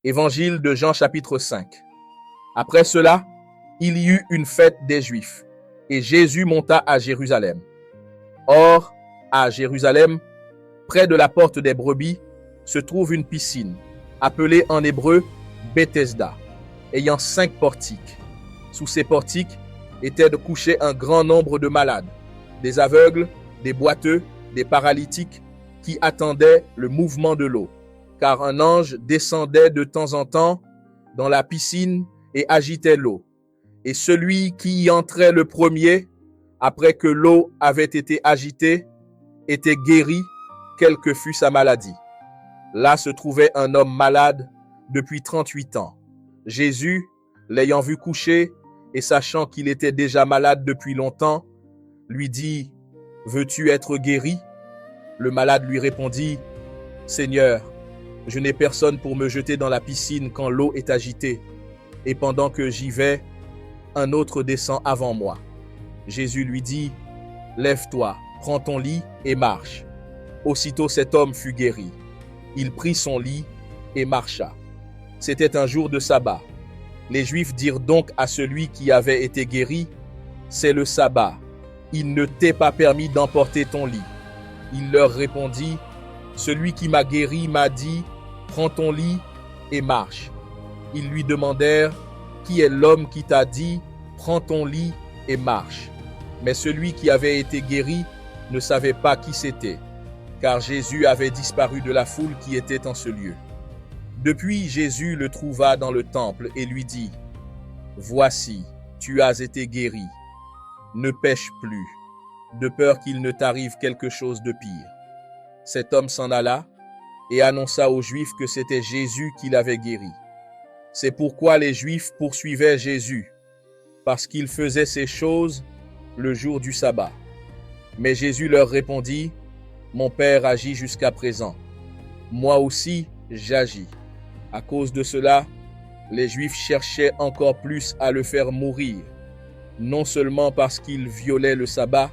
Évangile de Jean chapitre 5. Après cela, il y eut une fête des Juifs, et Jésus monta à Jérusalem. Or, à Jérusalem, près de la porte des brebis, se trouve une piscine, appelée en hébreu Bethesda, ayant 5 portiques. Sous ces portiques étaient couchés un grand nombre de malades, des aveugles, des boiteux, des paralytiques, qui attendaient le mouvement de l'eau, car un ange descendait de temps en temps dans la piscine et agitait l'eau. Et celui qui y entrait le premier, après que l'eau avait été agitée, était guéri, quelle que fût sa maladie. Là se trouvait un homme malade depuis 38 ans. Jésus, l'ayant vu coucher et sachant qu'il était déjà malade depuis longtemps, lui dit : « Veux-tu être guéri ? » Le malade lui répondit : « Seigneur, je n'ai personne pour me jeter dans la piscine quand l'eau est agitée, et pendant que j'y vais, un autre descend avant moi. » Jésus lui dit : « Lève-toi, prends ton lit et marche. » Aussitôt cet homme fut guéri. Il prit son lit et marcha. C'était un jour de sabbat. Les Juifs dirent donc à celui qui avait été guéri : « C'est le sabbat. Il ne t'est pas permis d'emporter ton lit. » Il leur répondit : « Celui qui m'a guéri m'a dit : prends ton lit et marche. » Ils lui demandèrent : « Qui est l'homme qui t'a dit : prends ton lit et marche ?» Mais celui qui avait été guéri ne savait pas qui c'était, car Jésus avait disparu de la foule qui était en ce lieu. Depuis, Jésus le trouva dans le temple et lui dit : « Voici, tu as été guéri. Ne pêche plus, de peur qu'il ne t'arrive quelque chose de pire. » Cet homme s'en alla et annonça aux Juifs que c'était Jésus qui l'avait guéri. C'est pourquoi les Juifs poursuivaient Jésus, parce qu'il faisait ces choses le jour du sabbat. Mais Jésus leur répondit : « Mon Père agit jusqu'à présent. Moi aussi, j'agis. » À cause de cela, les Juifs cherchaient encore plus à le faire mourir, non seulement parce qu'il violait le sabbat,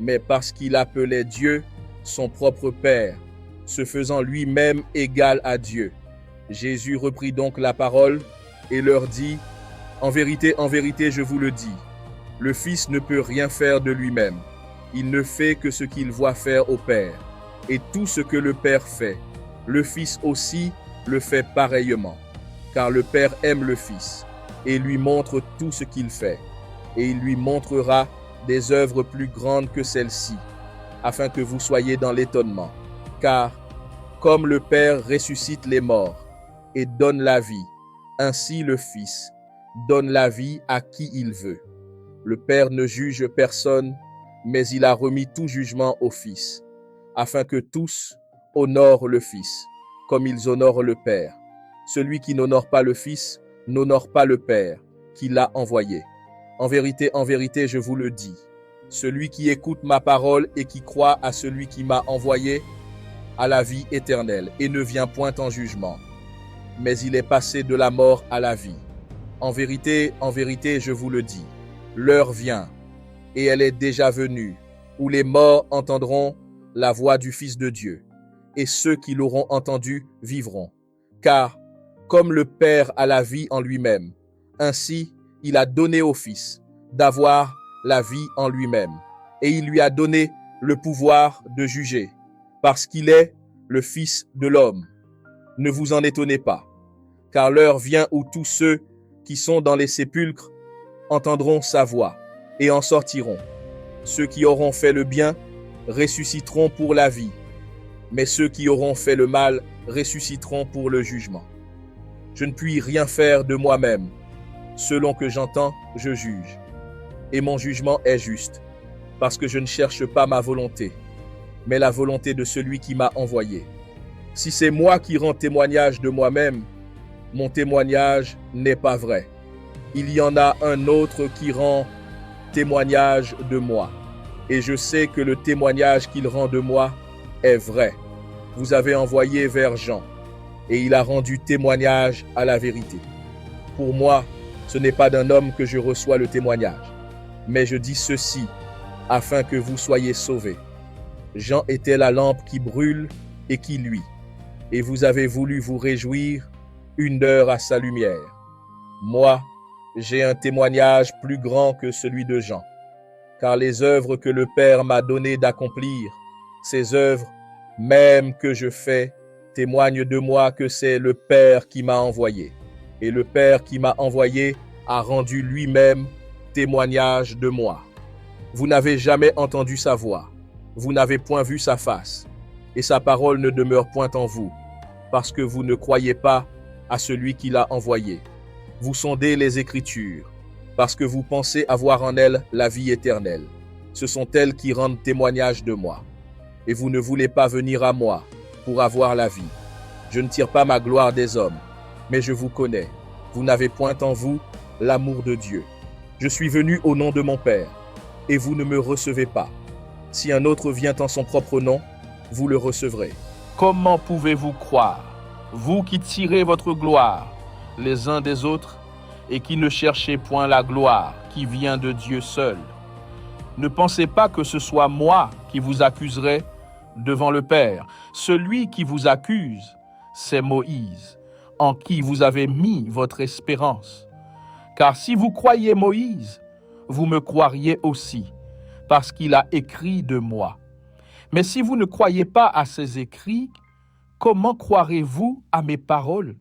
mais parce qu'il appelait Dieu son propre Père, se faisant lui-même égal à Dieu. Jésus reprit donc la parole et leur dit : « En vérité, je vous le dis, le Fils ne peut rien faire de lui-même. Il ne fait que ce qu'il voit faire au Père. Et tout ce que le Père fait, le Fils aussi le fait pareillement. Car le Père aime le Fils et lui montre tout ce qu'il fait. Et il lui montrera des œuvres plus grandes que celles-ci, afin que vous soyez dans l'étonnement. Car, comme le Père ressuscite les morts et donne la vie, ainsi le Fils donne la vie à qui il veut. Le Père ne juge personne, mais il a remis tout jugement au Fils, afin que tous honorent le Fils, comme ils honorent le Père. Celui qui n'honore pas le Fils n'honore pas le Père qui l'a envoyé. En vérité, je vous le dis, celui qui écoute ma parole et qui croit à celui qui m'a envoyé a la vie éternelle et ne vient point en jugement, mais il est passé de la mort à la vie. En vérité, je vous le dis, l'heure vient, et elle est déjà venue, où les morts entendront la voix du Fils de Dieu, et ceux qui l'auront entendu vivront. Car, comme le Père a la vie en lui-même, ainsi il a donné au Fils d'avoir la vie en lui-même, et il lui a donné le pouvoir de juger, parce qu'il est le Fils de l'homme. Ne vous en étonnez pas, car l'heure vient où tous ceux qui sont dans les sépulcres entendront sa voix et en sortiront. Ceux qui auront fait le bien ressusciteront pour la vie, mais ceux qui auront fait le mal ressusciteront pour le jugement. Je ne puis rien faire de moi-même. Selon que j'entends, je juge. Et mon jugement est juste, parce que je ne cherche pas ma volonté, mais la volonté de celui qui m'a envoyé. Si c'est moi qui rends témoignage de moi-même, mon témoignage n'est pas vrai. Il y en a un autre qui rend témoignage de moi, et je sais que le témoignage qu'il rend de moi est vrai. Vous avez envoyé vers Jean, et il a rendu témoignage à la vérité. Pour moi, ce n'est pas d'un homme que je reçois le témoignage, mais je dis ceci, afin que vous soyez sauvés. Jean était la lampe qui brûle et qui luit, et vous avez voulu vous réjouir une heure à sa lumière. Moi, j'ai un témoignage plus grand que celui de Jean, car les œuvres que le Père m'a donné d'accomplir, ces œuvres même que je fais, témoignent de moi que c'est le Père qui m'a envoyé. Et le Père qui m'a envoyé a rendu lui-même témoignage de moi. Vous n'avez jamais entendu sa voix, vous n'avez point vu sa face, et sa parole ne demeure point en vous, parce que vous ne croyez pas à celui qui l'a envoyé. Vous sondez les Écritures, parce que vous pensez avoir en elles la vie éternelle. Ce sont elles qui rendent témoignage de moi. Et vous ne voulez pas venir à moi pour avoir la vie. Je ne tire pas ma gloire des hommes, mais je vous connais. Vous n'avez point en vous l'amour de Dieu. Je suis venu au nom de mon Père, et vous ne me recevez pas. Si un autre vient en son propre nom, vous le recevrez. Comment pouvez-vous croire, vous qui tirez votre gloire les uns des autres, et qui ne cherchez point la gloire qui vient de Dieu seul? Ne pensez pas que ce soit moi qui vous accuserai devant le Père. Celui qui vous accuse, c'est Moïse, en qui vous avez mis votre espérance. Car si vous croyez Moïse, vous me croiriez aussi, parce qu'il a écrit de moi. Mais si vous ne croyez pas à ses écrits, comment croirez-vous à mes paroles?